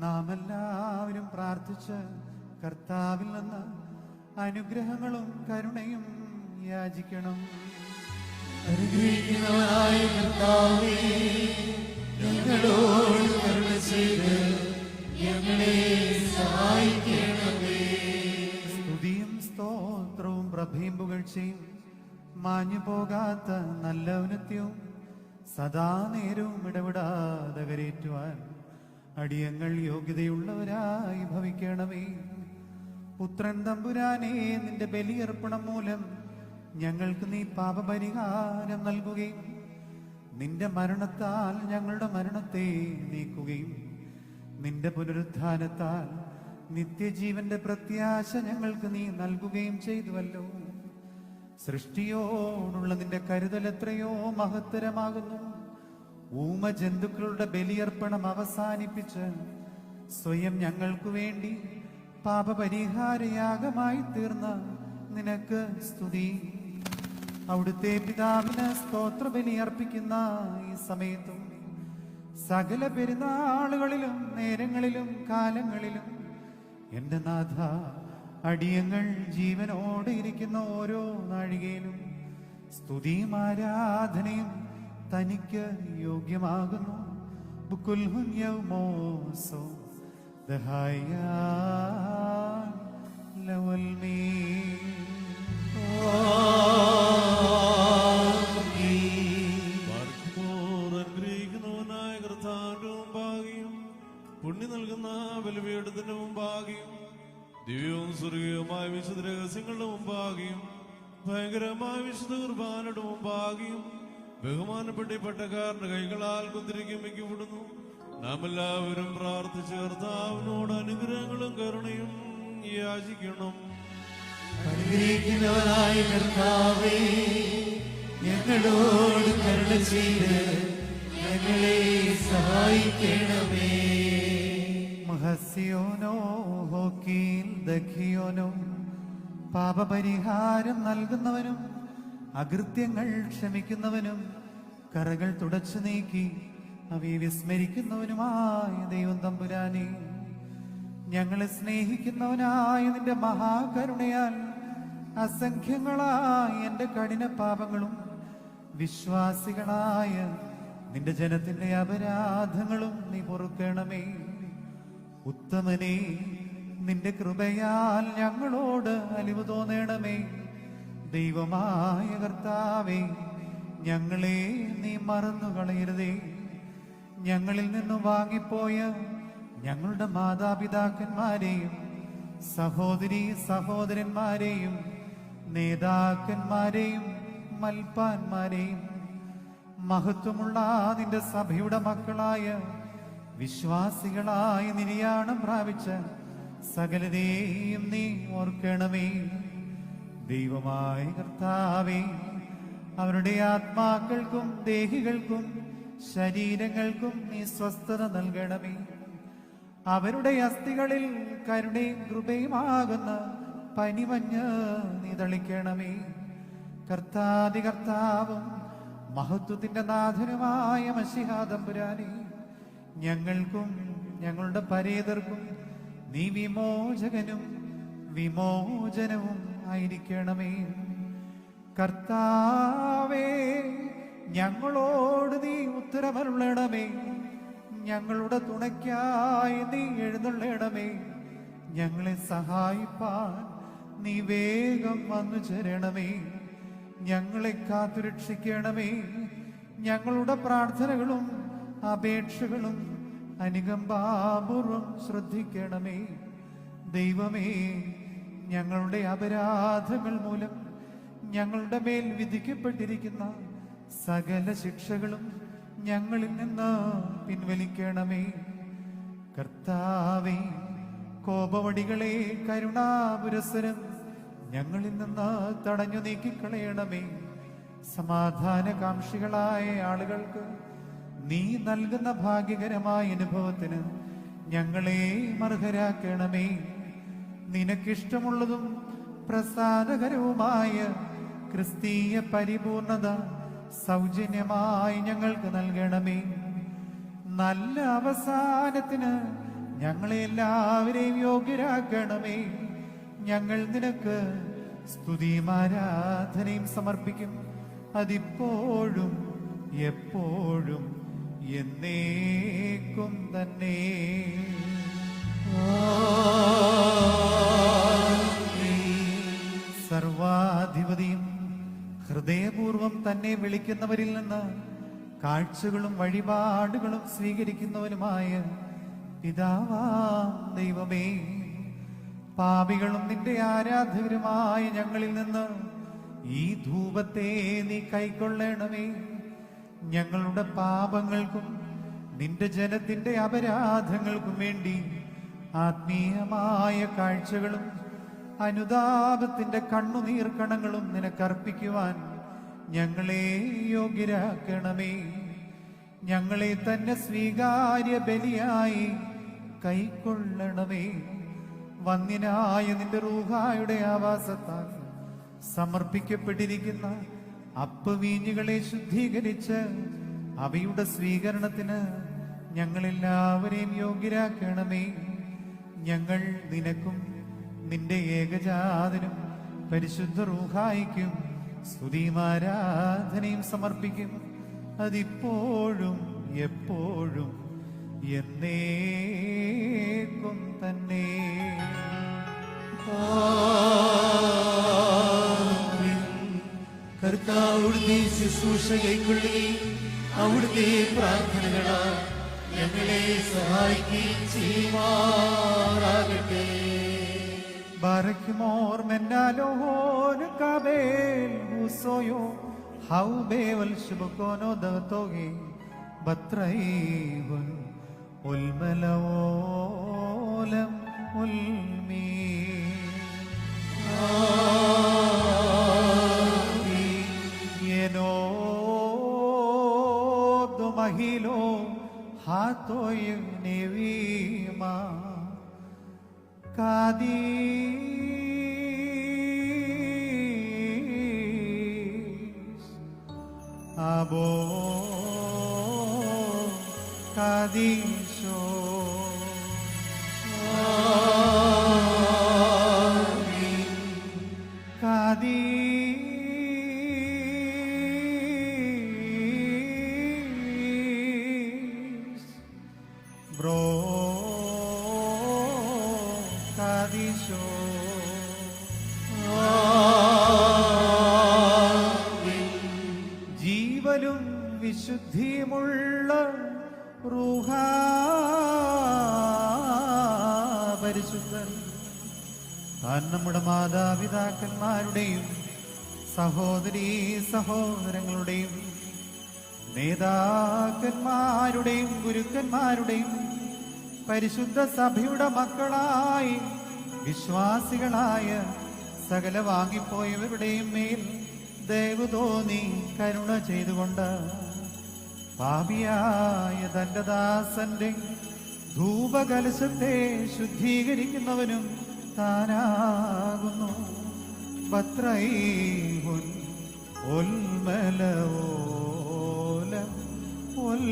നാം എല്ലാവരും പ്രാർത്ഥിച്ച് കർത്താവിൽ നിന്ന് അനുഗ്രഹങ്ങളും കരുണയും യാചിക്കണം. അനുഗ്രഹിക്കുന്നവനായ കർത്താവേ, ഞങ്ങളോട് കരുണ ചെയ്ത് ഞങ്ങളെ സഹായിക്കണമേ. സ്തുതിയും സ്തോത്രവും പ്രഭയും പുകഴ്ചയും മാഞ്ഞു പോകാത്ത നല്ല ഔന്നത്യവും സദാ നേരവും ഇടപെടാതെ കരേറ്റുവാൻ അടിയങ്ങൾ യോഗ്യതയുള്ളവരായി ഭവിക്കണമേ. പുത്രൻ തമ്പുരാനെ, നിന്റെ ബലിയർപ്പണം മൂലം ഞങ്ങൾക്ക് നീ പാപപരിഹാരം നൽകുകയും നിന്റെ മരണത്താൽ ഞങ്ങളുടെ മരണത്തെ നീക്കുകയും നിന്റെ പുനരുത്ഥാനത്താൽ നിത്യജീവന്റെ പ്രത്യാശ ഞങ്ങൾക്ക് നീ നൽകുകയും ചെയ്തുവല്ലോ. സൃഷ്ടിയോടുള്ള നിന്റെ കരുതൽ എത്രയോ മഹത്തരമാകുന്നു. ഊമ ജന്തുക്കളുടെ ബലിയർപ്പണം അവസാനിപ്പിച്ച് സ്വയം ഞങ്ങൾക്ക് വേണ്ടി പാപപരിഹാരയാഗമായി തീർന്ന നിനക്ക് സ്തുതി. അവിടുത്തെ പിതാവിന് സ്തോത്രബലി അർപ്പിക്കുന്ന ഈ സമയത്തും സകല പെരുന്നാളുകളിലും നേരങ്ങളിലും കാലങ്ങളിലും എന്റെ നാഥ, അടിയങ്ങൾ ജീവനോടെ ഇരിക്കുന്ന ഓരോ നാഴികയിലും സ്തുതിയും ആരാധനയും തനിക്ക് യോഗ്യമാകുന്നു. അനുഗ്രഹിക്കുന്നവനായ കർത്താവിന്റെ മുമ്പാകെയും പുണ്യ നൽകുന്ന ബലിപീഠത്തിന്റെ മുമ്പാകെയും ദിവ്യവും സ്വർഗീയവുമായ വിശുദ്ധ രഹസ്യങ്ങളുടെ മുമ്പാകെയും ഭയങ്കരമായ വിശുദ്ധ കുർബാനയുടെ മുമ്പാകെയും ബഹുമാനപ്പെട്ട പട്ടക്കാരന്റെ കൈകളാൽ കുത്തിരിക്കും വയ്ക്കപ്പെടുന്നു. നാം എല്ലാവരും പ്രാർത്ഥിച്ച് കർത്താവിനോട് അനുഗ്രഹങ്ങളും കരുണയും യാചിക്കണം. അനുഗ്രഹിക്കുന്നവനായ കർത്താവേ, ഞങ്ങളോട് കരുണ ചെയ്ത് ഞങ്ങളെ സഹായിക്കണമേ. മഹസ്യോനോ ഹോക്കീൽ ദഖിയോനോ, പാപപരിഹാരം നൽകുന്നവനും അകൃത്യങ്ങൾ ക്ഷമിക്കുന്നവനും കറകൾ തുടച്ചു നീക്കി അവയെ വിസ്മരിക്കുന്നവനുമായ ദൈവം തമ്പുരാനെ, ഞങ്ങളെ സ്നേഹിക്കുന്നവനായ നിന്റെ മഹാകരുണയാൽ അസംഖ്യങ്ങളായ എന്റെ കഠിന പാപങ്ങളും വിശ്വാസികളായ നിന്റെ ജനത്തിന്റെ അപരാധങ്ങളും നീ പൊറുക്കണമേ. ഉത്തമനെ, നിന്റെ കൃപയാൽ ഞങ്ങളോട് അലിവ് തോന്നണമേ. ദൈവമായ കർത്താവേ, ഞങ്ങളെ നീ മറന്നുകളയരുതേ. ഞങ്ങളിൽ നിന്ന് വാങ്ങിപ്പോയ ഞങ്ങളുടെ മാതാപിതാക്കന്മാരെയും സഹോദരീ സഹോദരന്മാരെയും നേതാക്കന്മാരെയും മൽപ്പാന്മാരെയും മഹത്വമുള്ള നിന്റെ സഭയുടെ മക്കളായ വിശ്വാസികളായ നിര്യാണം പ്രാപിച്ച സകലരെയും നീ ഓർക്കണമേ. ദൈവമായ കർത്താവേ, അവരുടെ ആത്മാക്കൾക്കും ദേഹികൾക്കും ശരീരങ്ങൾക്കും നീ സ്വസ്ഥത നൽകണമേ. അവരുടെ അസ്ഥികളിൽ കരുണയും കൃപയുമാകുന്ന പനിമഞ്ഞ് നീ തളിക്കണമേ. കർത്താവും മഹത്വത്തിന്റെ നാഥനുമായ മശിഹാ തമ്പുരാനെ, ഞങ്ങൾക്കും ഞങ്ങളുടെ പരേതർക്കും നീ വിമോചകനും വിമോചനവും ആയിരിക്കണമേ. കർത്താവേ, ഞങ്ങളോട് നീ ഉത്തരമരുളണമേ. ഞങ്ങളുടെ തുണയ്ക്കായി നീ എഴുന്നള്ളണമേ. ഞങ്ങളെ സഹായിപ്പാൻ നീ വേഗം വന്നു ചേരണമേ. ഞങ്ങളെ കാത്തുരക്ഷിക്കണമേ. ഞങ്ങളുടെ പ്രാർത്ഥനകളും അപേക്ഷകളും അനുകമ്പാപൂർവം ശ്രദ്ധിക്കണമേ. ദൈവമേ, ഞങ്ങളുടെ അപരാധങ്ങൾ മൂലം ഞങ്ങളുടെ മേൽ വിധിക്കപ്പെട്ടിരിക്കുന്ന സകല ശിക്ഷകളും ഞങ്ങളിൽ നിന്ന് പിൻവലിക്കണമേ. കർത്താവേ, കോപവടികളെ കരുണാപുരസ്സരം ഞങ്ങളിൽ നിന്ന് തടഞ്ഞു നീക്കിക്കളയണമേ. സമാധാനകാംക്ഷികളായ ആളുകൾക്ക് നീ നൽകുന്ന ഭാഗ്യകരമായ അനുഭവത്തിന് ഞങ്ങളെ അർഹരാക്കണമേ. നിനക്കിഷ്ടമുള്ളതും പ്രസാദകരവുമായ ക്രിസ്തീയ പരിപൂർണത സൗജന്യമായി ഞങ്ങൾക്ക് നൽകണമേ. നല്ല അവസാനത്തിന് ഞങ്ങളെ എല്ലാവരെയും യോഗ്യരാക്കണമേ. ഞങ്ങൾ നിനക്ക് സ്തുതിയും ആരാധനയും സമർപ്പിക്കും, അതിപ്പോഴും എപ്പോഴും എന്നേക്കും തന്നെ. സർവാധിപതിയും ഹൃദയപൂർവം തന്നെ വിളിക്കുന്നവരിൽ നിന്ന് കാഴ്ചകളും വഴിപാടുകളും സ്വീകരിക്കുന്നവനുമായ പിതാവാം ദൈവമേ, പാപികളും നിന്റെ ആരാധകരുമായ ഞങ്ങളിൽ നിന്ന് ഈ ധൂപത്തെ നീ കൈക്കൊള്ളണമേ. ഞങ്ങളുടെ പാപങ്ങൾക്കും നിന്റെ ജനത്തിന്റെ അപരാധങ്ങൾക്കും വേണ്ടി ആത്മീയമായ കാഴ്ചകളും അനുതാപത്തിന്റെ കണ്ണുനീർക്കണങ്ങളും നിനക്കർപ്പിക്കുവാൻ ഞങ്ങളെ യോഗ്യരാക്കണമേ. ഞങ്ങളെ തന്നെ സ്വീകാര്യ ബലിയായി കൈക്കൊള്ളണമേ. വന്യനായ നിന്റെ റൂഹായുടെ ആവാസത്താൽ സമർപ്പിക്കപ്പെട്ടിരിക്കുന്ന അപ്പവീഞ്ഞുകളെ ശുദ്ധീകരിച്ച് അവയുടെ സ്വീകരണത്തിന് ഞങ്ങളെല്ലാവരെയും യോഗ്യരാക്കണമേ. ഞങ്ങൾ നിനക്കും നിന്റെ ഏകജാതനും പരിശുദ്ധ റൂഹായിക്കും സ്തുതിയും ആരാധനയും സമർപ്പിക്കും, അതിപ്പോഴും എപ്പോഴും എന്നേക്കും തന്നെ. കർത്താവിടുത്തെ ശുശ്രൂഷ കൈക്കൊള്ളുകയും അവിടുത്തെ പ്രാർത്ഥനകളാൽ ഞങ്ങളെ സഹായിക്കുകയും ചെയ്യുമാറാകട്ടെ. Barakmor menalon kabel husoyo haube wal shubkono datoge batraihun ulmalawolam ulmi. Yeno do mahilo hatoy nevima Kadis Abo Kadisho Kadis Bro Kadisho ജീവനും വിശുദ്ധിയുമുള്ള റൂഹാ പരിശുദ്ധൻ താൻ നമ്മുടെ മാതാപിതാക്കന്മാരുടെയും സഹോദരീ സഹോദരങ്ങളുടെയും നേതാക്കന്മാരുടെയും ഗുരുക്കന്മാരുടെയും പരിശുദ്ധ സഭയുടെ മക്കളായി വിശ്വാസികളായ സകല വാങ്ങിപ്പോയവരുടെയും മേൽ ദയവ് തോന്നി കരുണ ചെയ്തുകൊണ്ട് പാപിയായ തന്റെ ദാസന്റെ ധൂപകലശത്തെ ശുദ്ധീകരിക്കുന്നവനും താനാകുന്നു. പത്രൈഹുൻ ഉൽമലവോലം ഉൽ